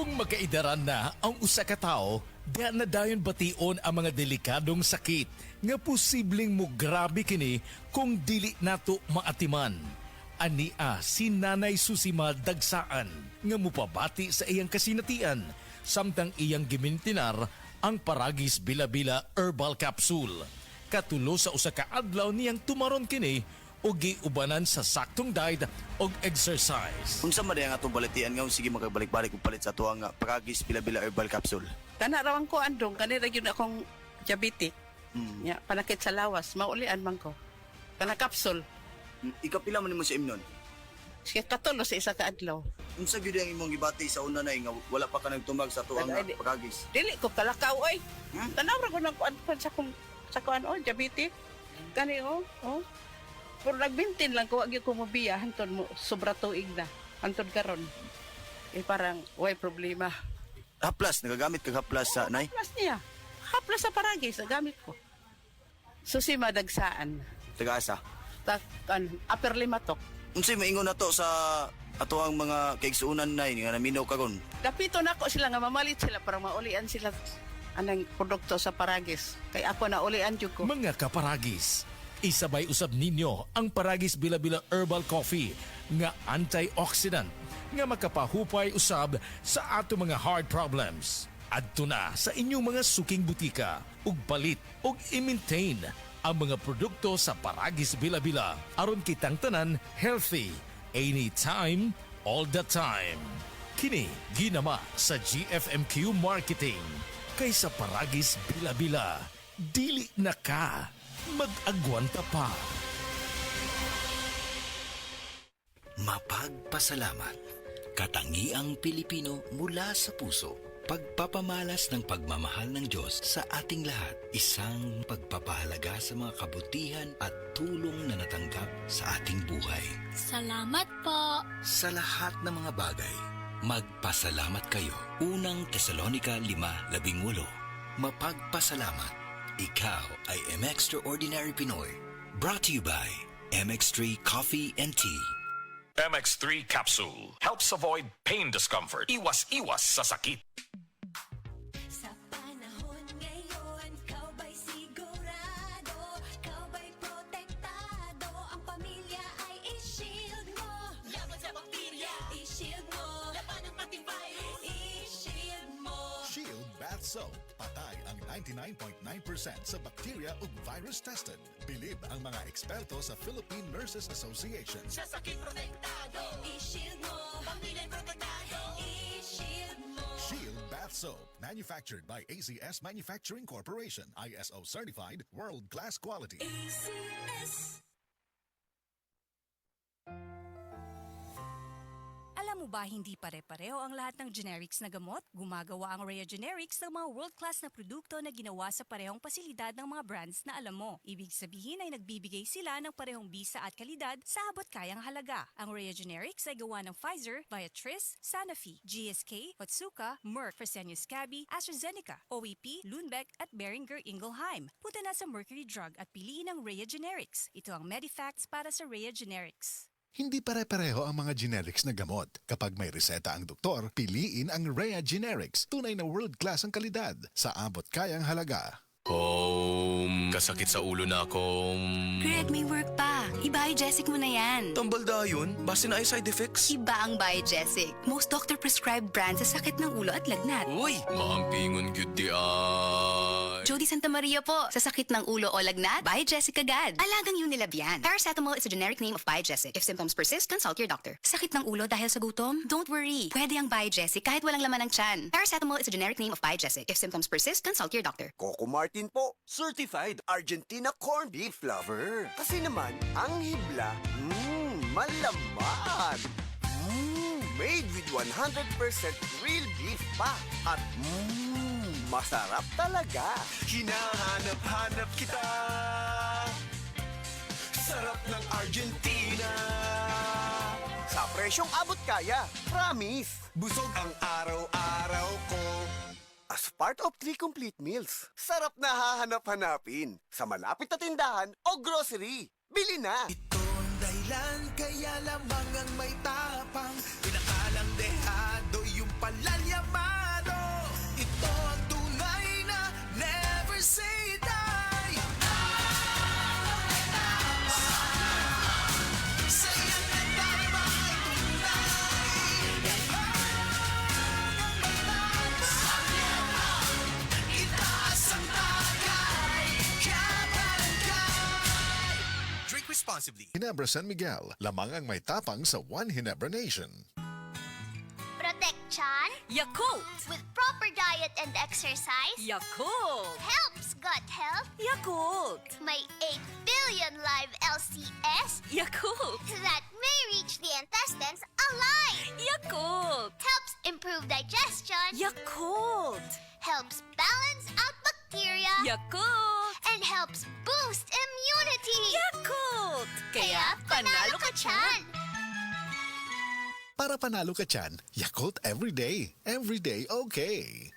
Kung magkaidaran na ang usa ka tawo, diha na dayon bation ang mga delikadong sakit nga posibleng mo grabe kini kung dili nato maatiman. Ania si Nanay Susima Dagsaan nga mupabati sa iyang kasinatian samtang iyang gimintinar ang Paragis Bila-Bila Herbal Capsule. Katulo sa usa ka adlaw niyang tumaron kini o giubanan sa saktong diet o exercise. Unsa man ang atong balitian nga sige magabalik-balik og palit sa tuang Paragis Bila-Bila Herbal Capsule. Kana rawang ko andong kanira gyud akong diabetic. Ya, panakit sa lawas, maulian man ko. Kana kapsul. Ikapila man nimo sa imnon. Sige katulo sa isa ka adlaw. Unsa gyud ang imong gibati sa una nay nga wala pa ka nagtumag sa tuang Paragis? Dili ko kalakaw oy. Tanaw ra ko nang kuan sa kuan diabetic. Kani oh. Pero nagbintin lang ko wag gyud ko mobiya hantud mo sobra tuig na. Hantud karon. Parang way problema. Haplas nagagamit kag haplas sa nay. Haplas niya. Haplas sa Paragis gamit ko. Susima Dagsaan. Taga-asa. Upper Limatok. Unsay maingon nato sa ato ang mga kaigsuunan nay nga naminaw karon? Kapito na ko sila nga mamalit sila para maulian sila anang produkto sa Paragis. Kay ako naulian jud ko. Mga kaparagis, isabay usab ninyo ang Paragis Bila-Bila Herbal Coffee nga antioxidant nga makapahupay usab sa ato mga heart problems. Adto na sa inyong mga suking butika ug palit ug i-maintain ang mga produkto sa Paragis Bila-Bila aron kitang tanan healthy anytime, all the time. Kini ginama sa GFMQ Marketing. Kaysa Paragis Bila-Bila, dili na ka mag-agwanta pa. Mapagpasalamat. Katangiang Pilipino mula sa puso. Pagpapamalas ng pagmamahal ng Diyos sa ating lahat. Isang pagpapahalaga sa mga kabutihan at tulong na natanggap sa ating buhay. Salamat po. Sa lahat ng mga bagay, magpasalamat kayo. Unang Tesalonica 5:18. Mapagpasalamat. Ikaw ay M-Extraordinary Pinoy. Brought to you by MX3 Coffee and Tea. MX3 Capsule helps avoid pain discomfort. Iwas-iwas sa sakit. Sa panahon ngayon, kau ba'y sigurado? Kau ba'y protektado? Ang pamilya ay i-shield mo. Laban sa bakterya, i-shield mo. Laban ng pating virus, i-shield mo. Shield Bath Soap. Patay ang 99.9% sa bacteria ug virus tested. Bilib ang mga eksperto sa Philippine Nurses Association. Sa sakit protektado, i-shield mo. Pamilya'y protektado, i-shield mo. Shield Bath Soap. Manufactured by AZS Manufacturing Corporation. ISO certified, world-class quality. ACS. Alam mo ba hindi pare-pareho ang lahat ng generics na gamot? Gumagawa ang Rhea Generics ng mga world-class na produkto na ginawa sa parehong pasilidad ng mga brands na alam mo. Ibig sabihin ay nagbibigay sila ng parehong bisa at kalidad sa abot kayang halaga. Ang Rhea Generics ay gawa ng Pfizer, Viatris, Sanofi, GSK, Otsuka, Merck, Fresenius Kabi, AstraZeneca, OEP, Lundbeck at Boehringer Ingelheim. Punta na sa Mercury Drug at piliin ang Rhea Generics. Ito ang Medifacts para sa Rhea Generics. Hindi pare-pareho ang mga generics na gamot. Kapag may reseta ang doktor, piliin ang Rhea Generics. Tunay na world-class ang kalidad sa abot kayang halaga. Kasakit sa ulo na akong... Greg, may work pa. I-Biogesic mo na yan. Tambal dayon, base na ay side effects. Iba ang Biogesic. Most doctor-prescribed brand sa sakit ng ulo at lagnat. Uy, Maampingon gyud di ay. Jody Santa Maria po. Sa sakit ng ulo o lagnat, Biogesic agad. Alagang Unilev yan. Paracetamol is a generic name of Biogesic. If symptoms persist, consult your doctor. Sakit ng ulo dahil sa gutom? Don't worry. Pwede ang Biogesic kahit walang laman ng tiyan. Paracetamol is a generic name of Biogesic. If symptoms persist, consult your doctor. Coco Martin po, certified Argentina corned beef lover. Kasi naman, ang hibla, malaman. Made with 100% real beef pa. At masarap talaga. Hinahanap-hanap kita. Sarap ng Argentina. Sa presyong abot kaya, promise. Busog ang araw-araw ko. As part of 3 complete meals. Sarap na hahanap-hanapin sa malapit na tindahan o grocery. Bili na! Ito ang dahilan kaya lamang ang may tapang. Pinakalang dehado yung palalyaman. responsibly. Ginebra San Miguel, lamang ang may tapang sa One Ginebra Nation. Protect chan Yakult! with proper diet and exercise. Yakult! Helps gut health. Yakult! May 8 billion live LCS Yakult! that may reach the intestines alive. Yakult! Helps improve digestion. Yakult! Helps balance out bacteria. Yakult! And helps boost immunity. Yakult! Kaya panalo ka chan. Para panalo ka tiyan, Yakult every day okay.